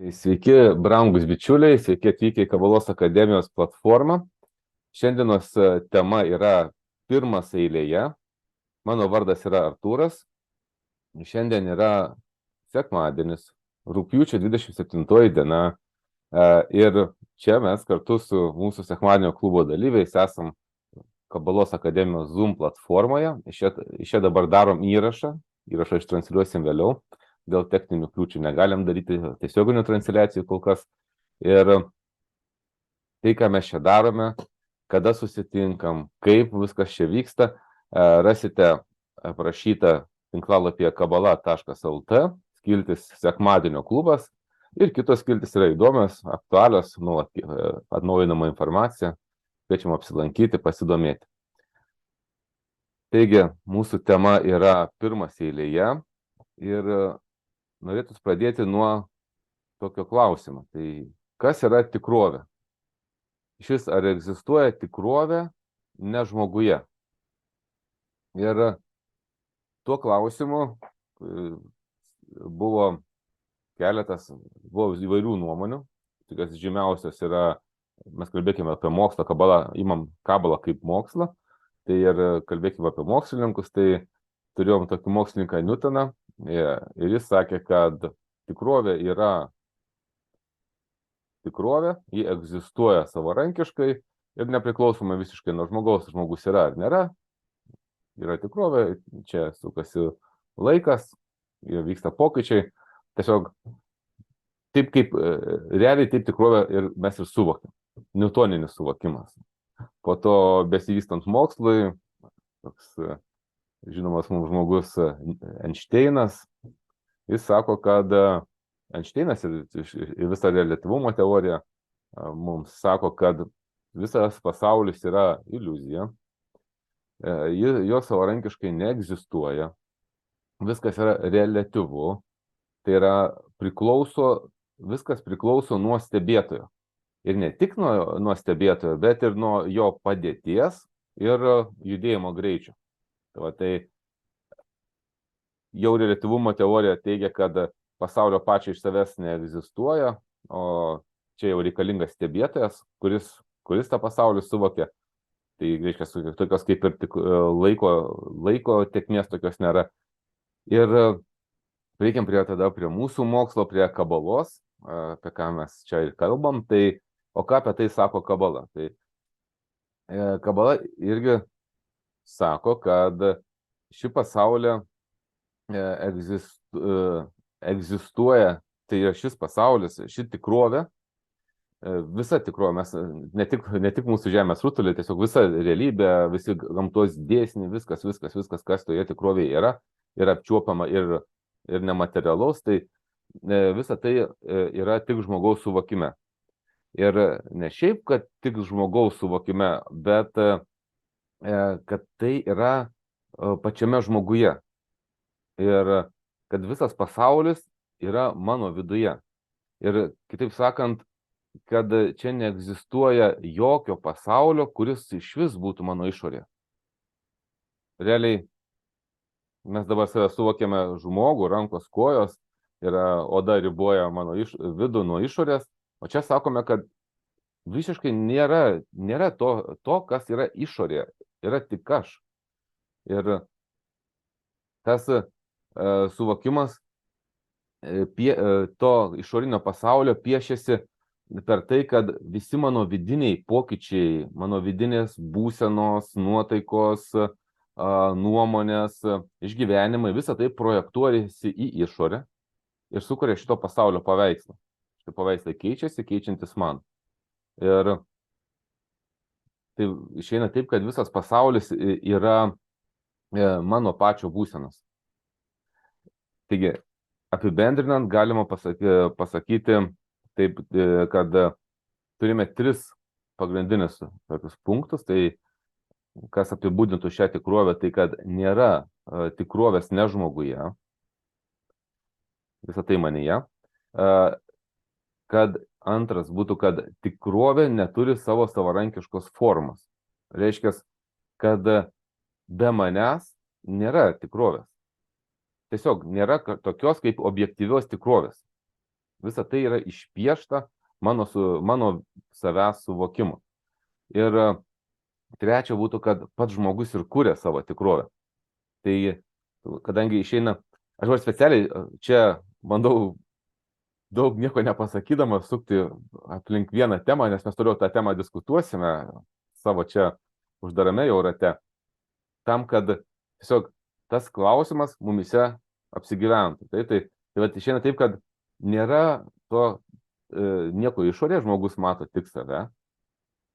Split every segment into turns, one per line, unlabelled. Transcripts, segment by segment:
Sveiki, brangus bičiuliai, sveiki atvykę į Kabalos akademijos platformą. Šiandienos tema yra pirmas eilėje. Mano vardas yra Artūras. Šiandien yra sekmadienis, rugpjūčio 27 diena. Ir čia mes kartu su mūsų sekmadienio klubo dalyviais esam Kabalos akademijos Zoom platformoje. Iš čia dabar darom įrašą ištransliuosim vėliau. Dėl techninių kliūčių negalim daryti tiesioginių transliacijų kol kas. Ir tai, ką mes čia darome, kada susitinkam, kaip viskas čia vyksta, rasite aprašytą tinklalapyje kabala.lt, skiltis sekmadienio klubas, ir kitos skiltis yra įdomios, aktualios, atnaujinama informacija, kviečiam apsilankyti, pasidomėti. Taigi, mūsų tema yra pirmas eilėje ir norėtų pradėti nuo tokio klausimo. Tai kas yra tikrovė? Šis ar egzistuoja tikrovė ne žmoguje? Ir tuo klausimu buvo įvairių nuomonių. Tokios žymiausios yra, mes kalbėkime apie mokslą, imam kabalą kaip mokslą, tai ir kalbėkime apie mokslininkus, tai turėjom tokį mokslininką Newtoną, ir jis sakė, kad tikrovė yra tikrovė, ji egzistuoja savarankiškai ir nepriklausomai visiškai nuo žmogaus, žmogus yra ar nėra, yra tikrovė, čia sukasi laikas, vyksta pokyčiai, tiesiog taip kaip realiai taip tikrovė ir mes ir suvokiam, newtoninis suvokimas. Po to besivystant mokslui, toks žinomas mums žmogus Einšteinas, jis sako, kad Einšteinas ir visa reliatyvumo teorija mums sako, kad visas pasaulis yra iliuzija, jo savarankiškai neegzistuoja, viskas yra reliatyvu, tai yra viskas priklauso nuo stebėtojo. Ir ne tik nuo stebėtojo, bet ir nuo jo padėties ir judėjimo greičio. Tai jau reliatyvumo teorija teigia, kad pasaulio pačio iš savęs neegzistuoja, o čia jau reikalingas stebėtojas, kuris tą pasaulį suvokia. Tai reiškia, tokios kaip ir laiko tėkmės tokios nėra. Ir reikiam tada prie mūsų mokslo, prie kabalos, apie ką mes čia ir kalbam. Tai, o ką apie tai sako kabala? Tai kabala irgi sako, kad ši pasaulė egzistuoja, tai yra šis pasaulis, ši tikrovė, visa tikrovė, mes ne tik mūsų žemės rutuliai, tiesiog visa realybė, visi gamtos dėsniai, viskas, kas toje tikrovėje yra apčiuopama ir nematerialaus, tai visa tai yra tik žmogaus suvokime. Ir ne šiaip, kad tik žmogaus suvokime, bet kad tai yra pačiame žmoguje. Ir kad visas pasaulis yra mano viduje. Ir kitaip sakant, kad čia neegzistuoja jokio pasaulio, kuris išvis būtų mano išorė. Realiai mes dabar save suvokiame žmogų, rankos, kojos, ir oda riboja mano vidų nuo išorės, o čia sakome, kad visiškai nėra to, kas yra išorė, yra tik aš. Ir tas suvokimas to išorinio pasaulio piešiasi per tai, kad visi mano vidiniai pokyčiai, mano vidinės būsenos, nuotaikos, nuomonės, išgyvenimai, visa tai projektuojasi į išorę ir sukuria šito pasaulio paveikslą. Šitą paveikslą keičiantis man. Ir tai išeina taip, kad visas pasaulis yra mano pačio būsenos. Taigi, apibendrinant, galima pasakyti taip, kad turime 3 pagrindinius tokius punktus. Tai kas apibūdintų šią tikrovę, tai kad nėra tikrovės ne žmoguje, visą tai manyje. Kad antras būtų, kad tikrovė neturi savo savarankiškos formos. Reiškia, kad be manęs nėra tikrovės. Tiesiog nėra tokios kaip objektyvios tikrovės. Visa tai yra išpiešta mano savęs suvokimu. Ir trečia būtų, kad pats žmogus ir kuria savo tikrovę. Tai kadangi išeina, aš var specialiai čia bandau daug nieko nepasakydamas sukti aplink vieną temą, nes mes toliau tą temą diskutuosime savo čia uždarame jau rate, tam, kad tiesiog tas klausimas mumise apsigyventų. Tai išeina taip, kad nėra to nieko išorė, žmogus mato tik save.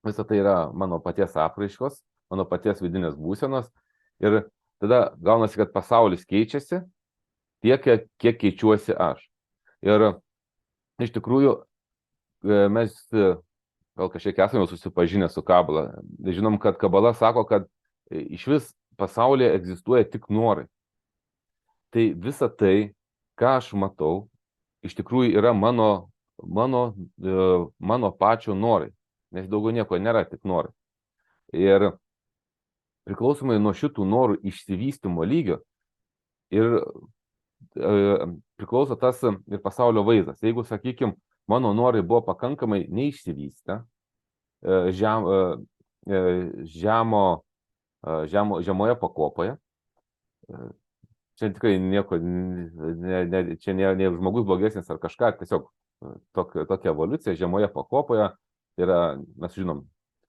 Visa tai yra mano paties apraiškos, mano paties vidinės būsenos. Ir tada gaunasi, kad pasaulis keičiasi tiek, kiek keičiuosi aš. Ir iš tikrųjų mes gal kažkiek esame susipažinę su kabala. Žinom, kad kabala sako, kad iš vis pasaulyje egzistuoja tik norai. Tai visa tai, ką aš matau, iš tikrųjų yra mano pačio norai. Nes daugiau nieko nėra, tik norai. Ir priklausomai nuo šitų norų išsivystymo lygio ir priklauso tas ir pasaulio vaizdas. Jeigu, sakykime, mano norai buvo pakankamai neišsivystę, žemoje pakopoje, čia tikrai nieko, čia ne žmogus blogesnis ar kažką, tiesiog tokia evoliucija žemoje pakopoje. Tai yra, mes žinom,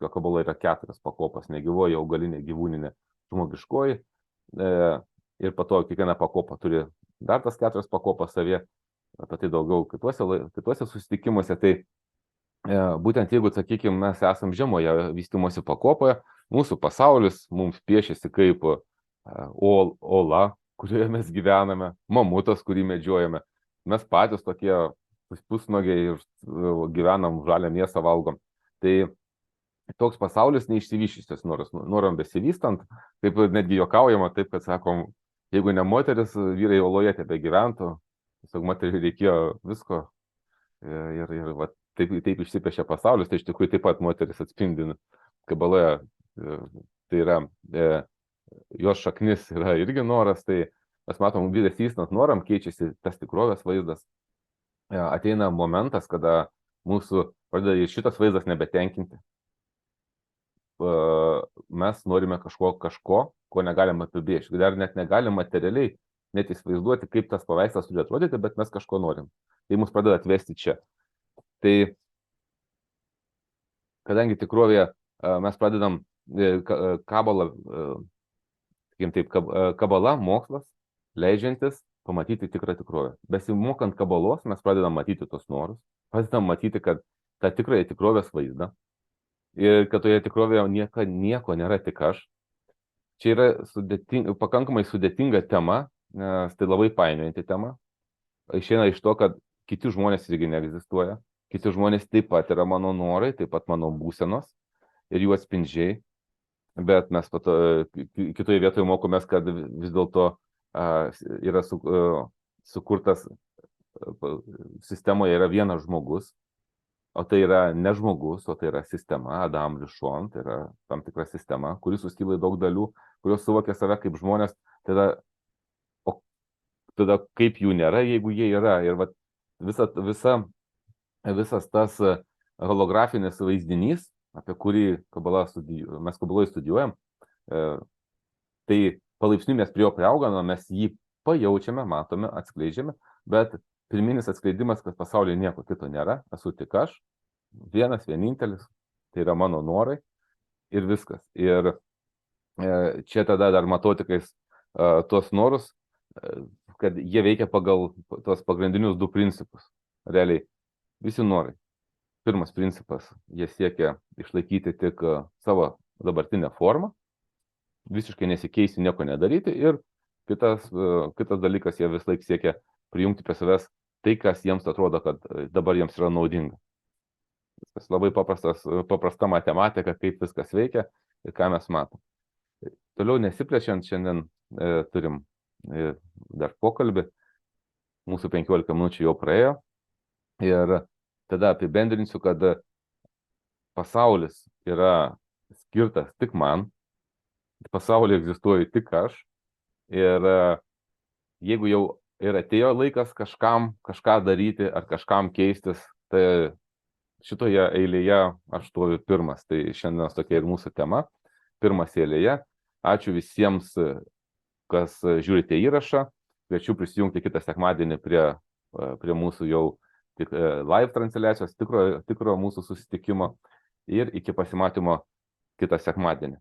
kad kabala yra 4 pakopas, negyvoji, augalinė, gyvūninė, žmogiškoji. Ir po to kiekviena pakopa turi dar tas 4 pakopas savie, apie tai daugiau kituose susitikimuose. Tai būtent jeigu, sakykime, mes esam žemoje vystymosi pakopoje, mūsų pasaulis mums piešiasi kaip ola, kurioje mes gyvename, mamutas, kurį medžiojame. Mes patys tokie pusnuogiai ir gyvenam, žalią mėsą valgom. Tai toks pasaulis neišsivyščiusios noram besivystant, kaip netgi juokaujama, taip, kad sakom, jeigu ne moteris, vyrai oloje tebe gyventų, tiesiog moteriai reikėjo visko ir va, taip išsipiešia pasaulis, tai iš tikrųjų taip pat moteris atspindi kabaloje, tai yra, jos šaknis yra irgi noras, tai mes matom, besivystant noram keičiasi tas tikrovės vaizdas. Ateina momentas, kada mūsų pradeda šitas vaizdas nebetenkinti. Mes norime kažko, ko negalim apibrėžti. Dar net negalim materialiai net įsivaizduoti, kaip tas paveikslas turi atrodyti, bet mes kažko norim. Tai mus pradeda atvesti čia. Tai kadangi tikrovėje mes pradedam kabala, kabala mokslas, leidžiantis pamatyti tikrą tikrovę. Besimokant kabalos, mes pradedam matyti tos norus, pradedam matyti, kad tą tikrąją tikrovės vaizdą ir kad toje tikrovėje nieko nėra tik aš. Čia yra pakankamai sudėtinga tema, nes tai labai painiojanti tema. Išeina iš to, kad kiti žmonės irgi neegzistuoja, kiti žmonės taip pat yra mano norai, taip pat mano būsenos ir jų atspindžiai, bet mes kitoje vietoje mokomės, kad vis dėlto yra sukurtas sistemoje yra vienas žmogus, o tai yra ne žmogus, o tai yra sistema, Adam Lišon, tai yra tam tikra sistema, kuri suskyla į daug dalių, kurios suvokia save kaip žmonės, tada kaip jų nėra, jeigu jie yra. Ir va, visas tas holografinis vaizdinys, apie kurį mes kabaloje studijuojam, tai palaipsniui mes prie jo priaugame, mes jį pajaučiame, matome, atskleidžiame, bet pirminis atskleidimas, kad pasaulyje nieko kito nėra, esu tik aš, vienintelis, tai yra mano norai ir viskas. Ir čia tada dar matau tikais tuos norus, kad jie veikia pagal tuos pagrindinius 2 principus. Realiai, visi norai. Pirmas principas, jie siekia išlaikyti tik savo dabartinę formą, visiškai nesikeisti, nieko nedaryti. Ir kitas dalykas, jie vis laik siekia prijungti prie savęs tai, kas jiems atrodo, kad dabar jiems yra naudinga. Tas labai paprasta matematika, kaip viskas veikia ir ką mes matom. Toliau nesiplečiant, šiandien turim dar pokalbį, mūsų 15 minučių jau praėjo ir tada apibendrinsiu, kad pasaulis yra skirtas tik man, pasaulyje egzistuoju tik aš ir jeigu jau ir atėjo laikas kažką daryti ar kažkam keistis. Tai šitoje eilėje aš stoviu pirmas. Tai šiandienos tokia ir mūsų tema. Pirmas eilėje. Ačiū visiems, kas žiūrite įrašą. Kviečiu prisijungti kitą sekmadienį prie mūsų jau live transliacijos, tikro mūsų susitikimo. Ir iki pasimatymo kitą sekmadienį.